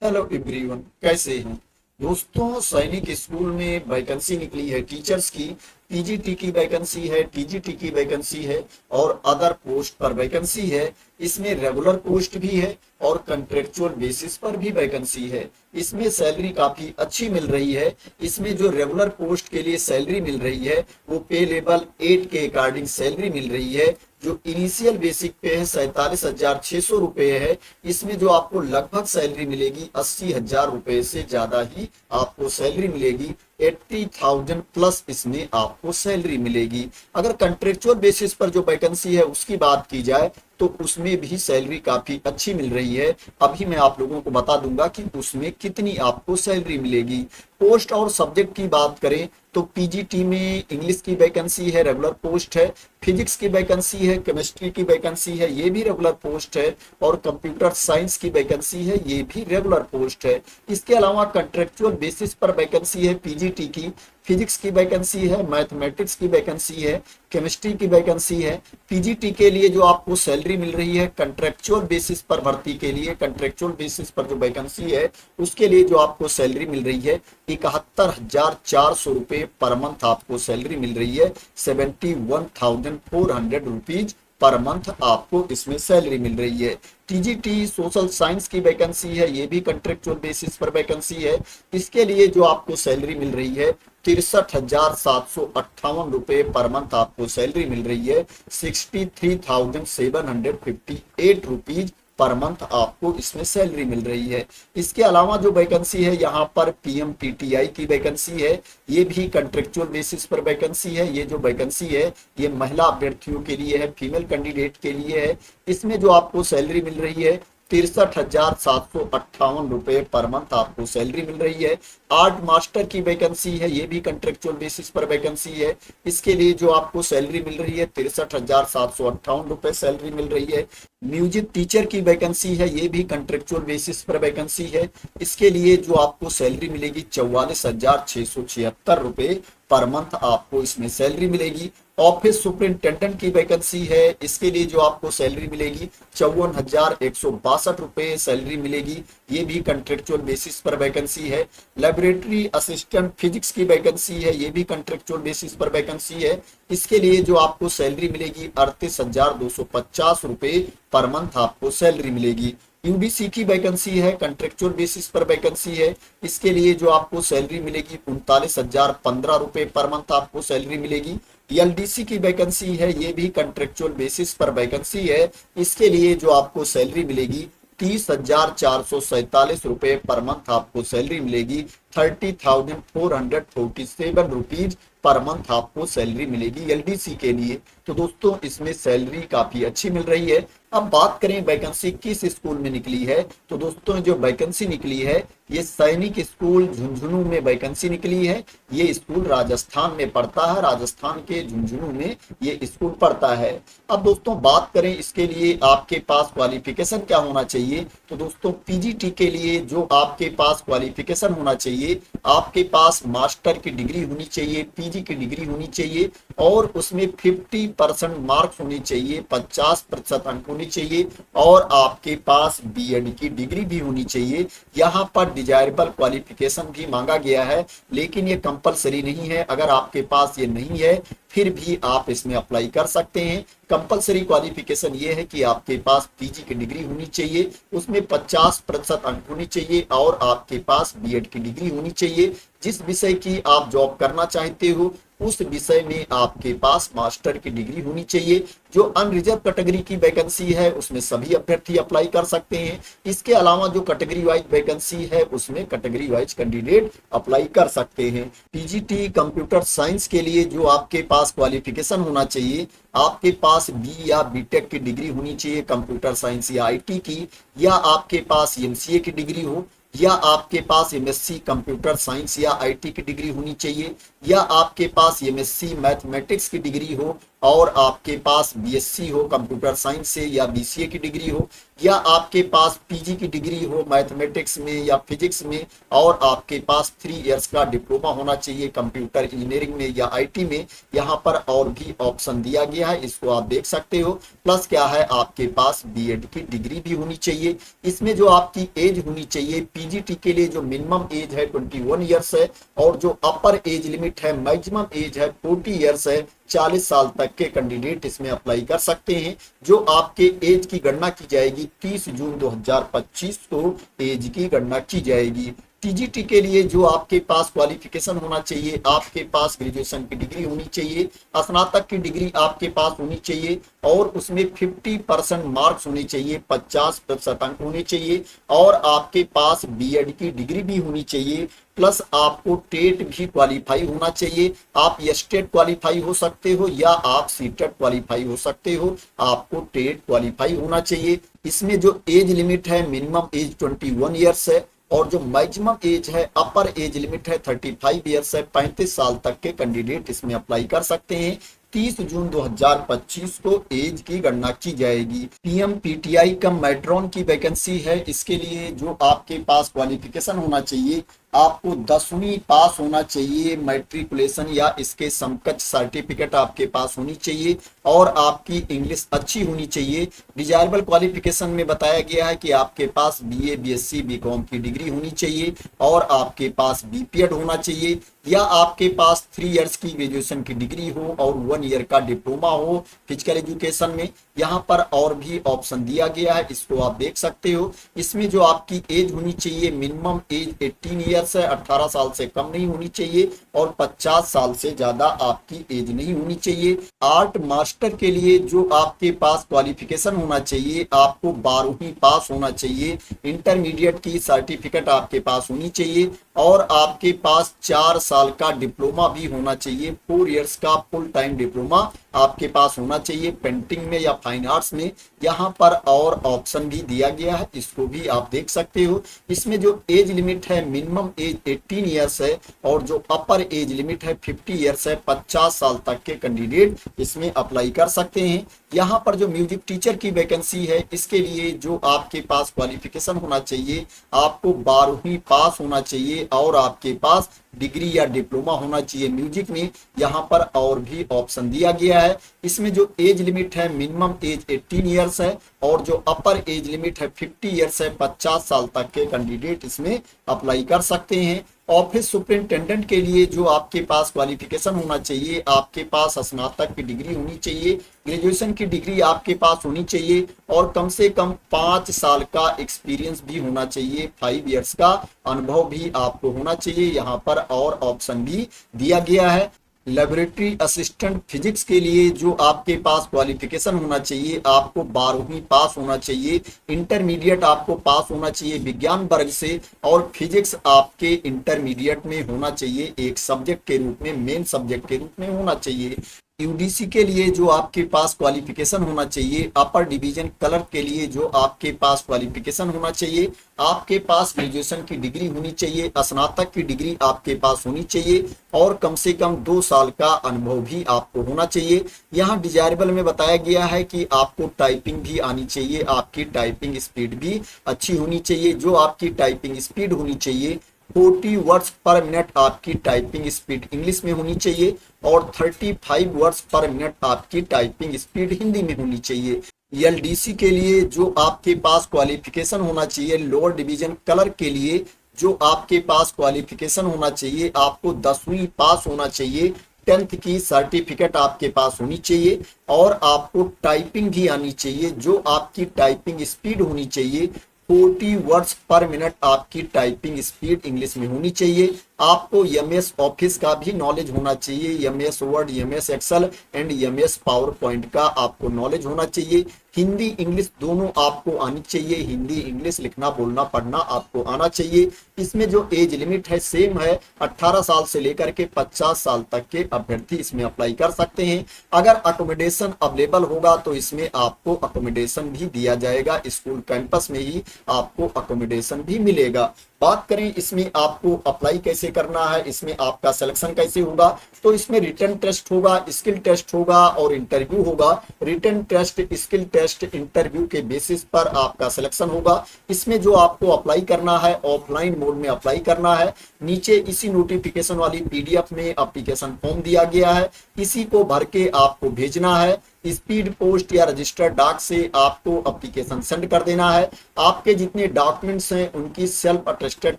Hello everyone, कैसे हैं दोस्तों। सैनिक स्कूल में वैकेंसी निकली है टीचर्स की। पीजीटी की वैकेंसी है, टीजीटी की वैकेंसी है और अदर पोस्ट पर वैकेंसी है। इसमें रेगुलर पोस्ट भी है और कंट्रेक्चुअल बेसिस पर भी वैकेंसी है। इसमें सैलरी काफी अच्छी मिल रही है। इसमें जो रेगुलर पोस्ट के लिए सैलरी मिल रही है वो पे लेवल 8 के अकॉर्डिंग सैलरी मिल रही है। जो इनिशियल बेसिक पे है 47,600 रुपये है। इसमें जो आपको लगभग सैलरी मिलेगी 80,000 रुपये से ज्यादा ही आपको सैलरी मिलेगी। 80,000 प्लस इसमें आपको सैलरी मिलेगी। अगर कंट्रेक्चुअल बेसिस पर जो वैकेंसी है उसकी बात की जाए तो उसमें भी सैलरी काफी अच्छी मिल रही है। अभी मैं आप लोगों को बता दूंगा कि उसमें कितनी आपको सैलरी मिलेगी। पोस्ट और सब्जेक्ट की बात करें तो पीजीटी में इंग्लिश की वैकेंसी है, रेगुलर पोस्ट है। फिजिक्स की वैकेंसी है, केमिस्ट्री की वैकेंसी है, ये भी रेगुलर पोस्ट है। और कंप्यूटर साइंस की वैकेंसी है, ये भी रेगुलर पोस्ट है। इसके अलावा कंट्रेक्चुअल बेसिस पर वैकेंसी है पीजीटी की। फिजिक्स की वैकेंसी है, मैथमेटिक्स की वैकेंसी है, केमिस्ट्री की वैकेंसी है। पीजीटी के लिए जो आपको सैलरी मिल रही है कंट्रेक्चुअल बेसिस पर भर्ती के लिए, कंट्रेक्चुअल बेसिस पर जो वैकेंसी है उसके लिए जो आपको सैलरी मिल रही है 71,400 रुपये पर मंथ आपको सैलरी मिल रही है। 71,400 रुपीज पर मंथ आपको इसमें सैलरी मिल रही है। टीजीटी सोशल साइंस की वैकेंसी है, ये भी कंट्रेक्चुअल बेसिस पर वैकेंसी है। इसके लिए जो आपको सैलरी मिल रही है 63,758 रुपये पर मंथ आपको सैलरी मिल रही है। 63,758 रुपीज पर मंथ आपको इसमें सैलरी मिल रही है। इसके अलावा जो वैकेंसी है यहाँ पर पीएमटीटीआई की वैकेंसी है, ये भी कंट्रेक्चुअल बेसिस पर वैकेंसी है। ये जो वैकेंसी है ये महिला अभ्यर्थियों के लिए है, फीमेल कैंडिडेट के लिए है। इसमें जो आपको सैलरी मिल रही है 63,758 रुपये पर मंथ आपको सैलरी मिल रही है। आर्ट मास्टर की वैकेंसी है, ये भी कंट्रेक्चुअल बेसिस पर वैकेंसी है। इसके लिए जो आपको सैलरी मिल रही है 63,758 रुपये सैलरी मिल रही है। म्यूजिक टीचर की वैकेंसी है, ये भी कंट्रेक्चुअल बेसिस पर वैकेंसी है। इसके लिए जो आपको सैलरी मिलेगी 44,676 रुपये पर मंथ आपको इसमें सैलरी मिलेगी। ऑफिस सुपरिंटेंडेंट की वैकेंसी है, इसके लिए जो आपको सैलरी मिलेगी 54,162 रुपये सैलरी मिलेगी। ये भी कंट्रेक्चुअल बेसिस पर वैकेंसी है। लेबोरेटरी असिस्टेंट फिजिक्स की वैकेंसी है, ये भी कंट्रेक्चुअल बेसिस पर वैकेंसी है। इसके लिए जो आपको सैलरी मिलेगी 38,250 रुपये पर मंथ आपको सैलरी मिलेगी। यूडीसी की वैकेंसी है, कंट्रेक्चुअल बेसिस पर वैकेंसी है। इसके लिए जो आपको सैलरी मिलेगी 39,015 रुपये पर मंथ आपको सैलरी मिलेगी। एलडीसी की वैकेंसी है, ये भी कंट्रेक्चुअल बेसिस पर वैकेंसी है। इसके लिए जो आपको सैलरी मिलेगी 30,447 रुपये पर मंथ आपको सैलरी मिलेगी। 30,447 रुपीज पर मंथ आपको सैलरी मिलेगी एलडीसी के लिए। तो दोस्तों इसमें सैलरी काफी अच्छी मिल रही है। अब बात करें वैकेंसी किस स्कूल में निकली है तो दोस्तों जो वैकेंसी निकली है ये सैनिक स्कूल झुंझुनू में वैकेंसी निकली है। ये स्कूल राजस्थान में पड़ता है, राजस्थान के झुंझुनू में ये स्कूल पड़ता है। अब दोस्तों बात करें इसके लिए आपके पास क्वालिफिकेशन क्या होना चाहिए तो दोस्तों पीजीटी के लिए जो आपके पास क्वालिफिकेशन होना चाहिए, आपके पास मास्टर की डिग्री होनी चाहिए, पीजी की डिग्री होनी चाहिए और उसमें 50% मार्क्स होनी चाहिए, 50% अंक होनी चाहिए और आपके पास बीएड की डिग्री भी होनी चाहिए। यहाँ पर डिजायरेबल क्वालिफिकेशन भी मांगा गया है, लेकिन ये कंपलसरी नहीं है। अगर आपके पास ये नहीं है फिर भी आप इसमें अप्लाई कर सकते हैं। कंपलसरी क्वालिफिकेशन ये है कि आपके पास पीजी की डिग्री होनी चाहिए, उसमें 50% अंक होनी चाहिए और आपके पास बीएड की डिग्री होनी चाहिए। जिस विषय की आप जॉब करना चाहते हो उस विषय में आपके पास मास्टर की डिग्री होनी चाहिए। जो अनरिजर्व कैटेगरी की वैकेंसी है उसमें सभी अभ्यर्थी अप्लाई कर सकते हैं। इसके अलावा जो कैटेगरी वाइज वैकेंसी है उसमें कैटेगरी वाइज कैंडिडेट अप्लाई कर सकते हैं। पीजीटी कंप्यूटर साइंस के लिए जो आपके पास क्वालिफिकेशन होना चाहिए, आपके पास बी या बीटेक की डिग्री होनी चाहिए कंप्यूटर साइंस या आईटी की, या आपके पास एमसीए की डिग्री हो, या आपके पास एमएससी कंप्यूटर साइंस या आईटी की डिग्री होनी चाहिए, या आपके पास एमएससी मैथमेटिक्स की डिग्री हो और आपके पास बीएससी हो कंप्यूटर साइंस से या बीसीए की डिग्री हो, या आपके पास पीजी की डिग्री हो मैथमेटिक्स में या फिजिक्स में, और आपके पास 3 इयर्स का डिप्लोमा होना चाहिए कंप्यूटर इंजीनियरिंग में या आईटी में। यहाँ पर और भी ऑप्शन दिया गया है, इसको आप देख सकते हो। प्लस क्या है, आपके पास बीएड की डिग्री भी होनी चाहिए। इसमें जो आपकी एज होनी चाहिए पीजीटी के लिए, जो मिनिमम एज है 21 ईयर्स है, और जो अपर एज लिमिट है मैक्सिमम एज है 40 ईयर्स है। 40 साल तक के कैंडिडेट इसमें अप्लाई कर सकते हैं। जो आपके एज की गणना की जाएगी 30 जून 2025 को एज की गणना की जाएगी। टीजीटी के लिए जो आपके पास क्वालिफिकेशन होना चाहिए, आपके पास ग्रेजुएशन की डिग्री होनी चाहिए, स्नातक की डिग्री आपके पास होनी चाहिए, और उसमें 50% मार्क्स होने चाहिए, 50% अंक होने चाहिए, और आपके पास बीएड की डिग्री भी होनी चाहिए। प्लस आपको टेट भी क्वालिफाई होना चाहिए। आप स्टेट क्वालिफाई हो सकते हो या आप सीटेट क्वालिफाई हो सकते हो, आपको टेट क्वालिफाई होना चाहिए। इसमें जो एज लिमिट है मिनिमम एज 21 ईयर्स है, और जो मैक्सिमम एज है अपर एज लिमिट है 35 ईयर्स है। 35 साल तक के कैंडिडेट इसमें अप्लाई कर सकते हैं। 30 जून 2025 को एज की गणना की जाएगी। पीएमपीटीआई कम मैट्रॉन की वैकेंसी है। इसके लिए जो आपके पास क्वालिफिकेशन होना चाहिए, आपको 10वीं पास होना चाहिए, मैट्रिकुलेशन या इसके समकक्ष सर्टिफिकेट आपके पास होनी चाहिए, और आपकी इंग्लिश अच्छी होनी चाहिए। डिजायरेबल क्वालिफिकेशन में बताया गया है कि आपके पास बीए बीएससी बीकॉम की डिग्री होनी चाहिए, और आपके पास बीपीएड होना चाहिए, या आपके पास 3 इयर्स की ग्रेजुएशन की डिग्री हो और 1 ईयर का डिप्लोमा हो फिजिकल एजुकेशन में। यहाँ पर और भी ऑप्शन दिया गया है, इसको आप देख सकते हो। इसमें जो आपकी एज होनी चाहिए मिनिमम एज 18 ईयर्स है, 18 साल से कम नहीं होनी चाहिए, और 50 साल से ज्यादा आपकी एज नहीं होनी चाहिए। आर्ट मास्टर के लिए जो आपके पास क्वालिफिकेशन होना चाहिए, आपको 12वीं पास होना चाहिए, इंटरमीडिएट की सर्टिफिकेट आपके पास होनी चाहिए, और आपके पास 4 साल का डिप्लोमा भी होना चाहिए। 4 इयर्स का फुल टाइम डिप्लोमा आपके पास होना चाहिए पेंटिंग में या फाइन आर्ट्स में। यहाँ पर और ऑप्शन भी दिया गया है, इसको भी आप देख सकते हो। इसमें जो एज लिमिट है मिनिमम एज 18 इयर्स है, और जो अपर एज लिमिट है 50 इयर्स है। 50 साल तक के कैंडिडेट इसमें अप्लाई कर सकते हैं। यहाँ पर जो म्यूजिक टीचर की वैकेंसी है, इसके लिए जो आपके पास क्वालिफिकेशन होना चाहिए, आपको 12वीं पास होना चाहिए, और आपके पास डिग्री या डिप्लोमा होना चाहिए म्यूजिक में। यहाँ पर और भी ऑप्शन दिया गया है। इसमें जो एज लिमिट है मिनिमम एज 18 इयर्स है, और जो अपर एज लिमिट है 50 इयर्स है। 50 साल तक के कैंडिडेट इसमें अप्लाई कर सकते हैं। ऑफिस सुपरिंटेंडेंट के लिए जो आपके पास क्वालिफिकेशन होना चाहिए, आपके पास स्नातक की डिग्री होनी चाहिए, ग्रेजुएशन की डिग्री आपके पास होनी चाहिए, और कम से कम 5 साल का एक्सपीरियंस भी होना चाहिए। 5 इयर्स का अनुभव भी आपको होना चाहिए। यहाँ पर और ऑप्शन भी दिया गया है। लेबोरेटरी असिस्टेंट फिजिक्स के लिए जो आपके पास क्वालिफिकेशन होना चाहिए, आपको 12वीं पास होना चाहिए, इंटरमीडिएट आपको पास होना चाहिए विज्ञान वर्ग से, और फिजिक्स आपके इंटरमीडिएट में होना चाहिए, एक सब्जेक्ट के रूप में, मेन सब्जेक्ट के रूप में होना चाहिए। यूडीसी के लिए जो आपके पास क्वालिफिकेशन होना चाहिए, अपर डिवीजन क्लर्क के लिए जो आपके पास क्वालिफिकेशन होना चाहिए, आपके पास ग्रेजुएशन की डिग्री होनी चाहिए, स्नातक की डिग्री आपके पास होनी चाहिए, और कम से कम 2 साल का अनुभव भी आपको होना चाहिए। यहाँ डिजायरेबल में बताया गया है कि आपको टाइपिंग भी आनी चाहिए, आपकी टाइपिंग स्पीड भी अच्छी होनी चाहिए। जो आपकी टाइपिंग स्पीड होनी चाहिए 40 वर्ड्स पर मिनट आपकी टाइपिंग स्पीड इंग्लिश में होनी चाहिए, और 35 वर्ड्स पर मिनट आपकी टाइपिंग स्पीड हिंदी में होनी चाहिए। एलडीसी के लिए जो आपके पास क्वालिफिकेशन होना चाहिए, लोअर डिवीजन क्लर्क के लिए जो आपके पास क्वालिफिकेशन होना चाहिए, आपको 10वीं पास होना चाहिए, 10th की सर्टिफिकेट आपके पास होनी चाहिए, और आपको टाइपिंग भी आनी चाहिए। जो आपकी टाइपिंग स्पीड होनी चाहिए 40 वर्ड्स पर मिनट आपकी टाइपिंग स्पीड इंग्लिश में होनी चाहिए। आपको एमएस ऑफिस का भी नॉलेज होना चाहिए, MS Word, MS Excel and MS PowerPoint का आपको नॉलेज होना चाहिए। हिंदी इंग्लिश दोनों आपको आनी चाहिए। हिंदी इंग्लिश लिखना बोलना पढ़ना आपको आना चाहिए। इसमें जो एज लिमिट है सेम है, 18 साल से लेकर के 50 साल तक के अभ्यर्थी इसमें अप्लाई कर सकते हैं। अगर अकोमोडेशन अवेलेबल होगा तो इसमें आपको अकोमोडेशन भी दिया जाएगा, स्कूल कैंपस में ही आपको अकोमोडेशन भी मिलेगा। बात करें इसमें आपको अप्लाई कैसे करना है, इसमें आपका सिलेक्शन कैसे होगा, तो इसमें रिटन टेस्ट होगा, स्किल टेस्ट होगा और इंटरव्यू होगा। Written test, skill test, interview के बेसिस पर आपका सिलेक्शन होगा। इसमें जो आपको अप्लाई करना है ऑफलाइन मोड में अप्लाई करना है। नीचे इसी नोटिफिकेशन वाली पीडीएफ में एप्लीकेशन फॉर्म दिया गया है, इसी को भर के आपको भेजना है। स्पीड पोस्ट या रजिस्टर्ड डाक से आपको एप्लीकेशन सेंड कर देना है। आपके जितने डॉक्यूमेंट्स हैं उनकी सेल्फ अटेस्टेड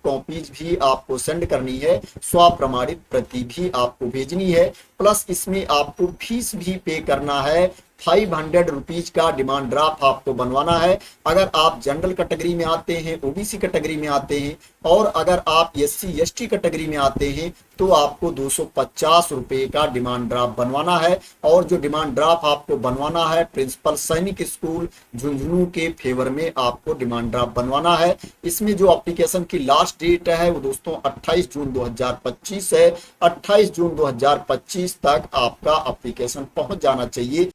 कॉपीज भी आपको सेंड करनी है, स्व प्रमाणित प्रति भी आपको भेजनी है। प्लस इसमें आपको फीस भी पे करना है, 500 रुपीज का डिमांड ड्राफ्ट आपको बनवाना है। अगर आप जनरल कैटेगरी में आते हैं, ओबीसी कैटेगरी में आते हैं और अगर आप एससी एसटी कैटेगरी में आते हैं तो आपको 250 रुपए का डिमांड ड्राफ्ट बनवाना है। और जो डिमांड ड्राफ्ट आपको बनवाना है प्रिंसिपल सैनिक स्कूल झुंझुनू के फेवर में आपको डिमांड ड्राफ्ट बनवाना है। इसमें जो एप्लीकेशन की लास्ट डेट है वो दोस्तों 28 जून 2025 है। 28 जून 2025 तक आपका एप्लीकेशन पहुंच जाना चाहिए।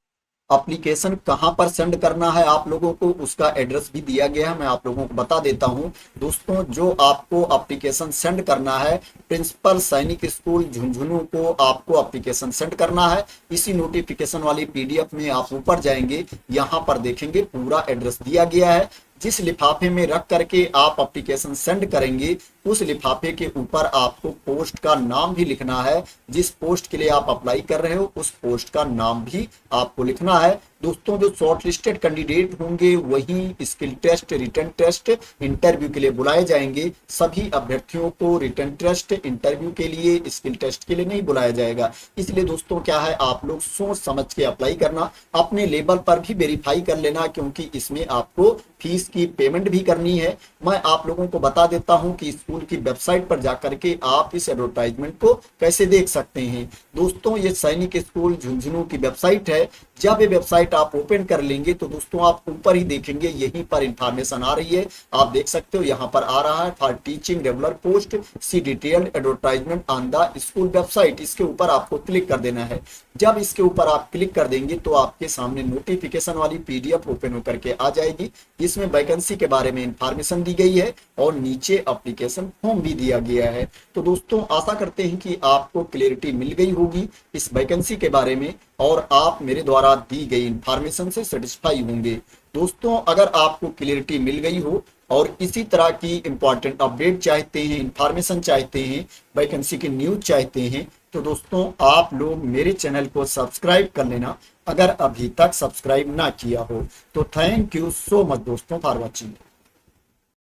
एप्लीकेशन कहां पर सेंड करना है आप लोगों को, उसका एड्रेस भी दिया गया है, मैं आप लोगों को बता देता हूं। दोस्तों जो आपको एप्लीकेशन सेंड करना है प्रिंसिपल सैनिक स्कूल झुंझुनू को आपको एप्लीकेशन सेंड करना है। इसी नोटिफिकेशन वाली पीडीएफ में आप ऊपर जाएंगे, यहां पर देखेंगे पूरा एड्रेस दिया गया है। जिस लिफाफे में रख करके आप एप्लीकेशन सेंड करेंगे उस लिफाफे के ऊपर आपको पोस्ट का नाम भी लिखना है। जिस पोस्ट के लिए आप अप्लाई कर रहे हो उस पोस्ट का नाम भी आपको लिखना है। दोस्तों जो शॉर्ट लिस्टेड कैंडिडेट होंगे वही skill test, written test, interview के लिए बुलाए जाएंगे। सभी अभ्यर्थियों को रिटन टेस्ट, इंटरव्यू के लिए, स्किल टेस्ट के लिए नहीं बुलाया जाएगा। इसलिए दोस्तों क्या है, आप लोग सोच समझ के अप्लाई करना, अपने लेवल पर भी वेरीफाई कर लेना, क्योंकि इसमें आपको फीस की पेमेंट भी करनी है। मैं आप लोगों को बता देता हूं कि स्कूल की वेबसाइट पर जाकर के आप इस एडवर्टाइजमेंट को कैसे देख सकते हैं। दोस्तों ये सैनिक स्कूल झुंझुनू की वेबसाइट है। जब ये वेबसाइट आप ओपन कर लेंगे तो दोस्तों आप ऊपर ही देखेंगे, यहीं पर इंफॉर्मेशन आ रही है, आप देख सकते हो यहाँ पर आ रहा है for teaching regular post see detailed advertisement on the school website. इसके ऊपर आपको क्लिक कर देना है। जब इसके ऊपर आप क्लिक कर देंगे तो आपके सामने नोटिफिकेशन वाली पीडीएफ ओपन होकर के आ जाएगी। इसमें वैकेंसी के बारे में इंफॉर्मेशन दी गई है और नीचे एप्लीकेशन फॉर्म भी दिया गया है। तो दोस्तों आशा करते हैं कि आपको क्लियरिटी मिल गई होगी इस वैकेंसी के बारे में और आप मेरे द्वारा दी गई इंफॉर्मेशन से सेटिस्फाई होंगे। दोस्तों अगर आपको क्लियरिटी मिल गई हो और इसी तरह की इंपॉर्टेंट अपडेट चाहते हैं, इंफॉर्मेशन चाहते हैं, वैकेंसी की न्यूज चाहते हैं, तो दोस्तों आप लोग मेरे चैनल को सब्सक्राइब कर लेना अगर अभी तक सब्सक्राइब ना किया हो। तो थैंक यू सो मच दोस्तों फॉर वॉचिंग।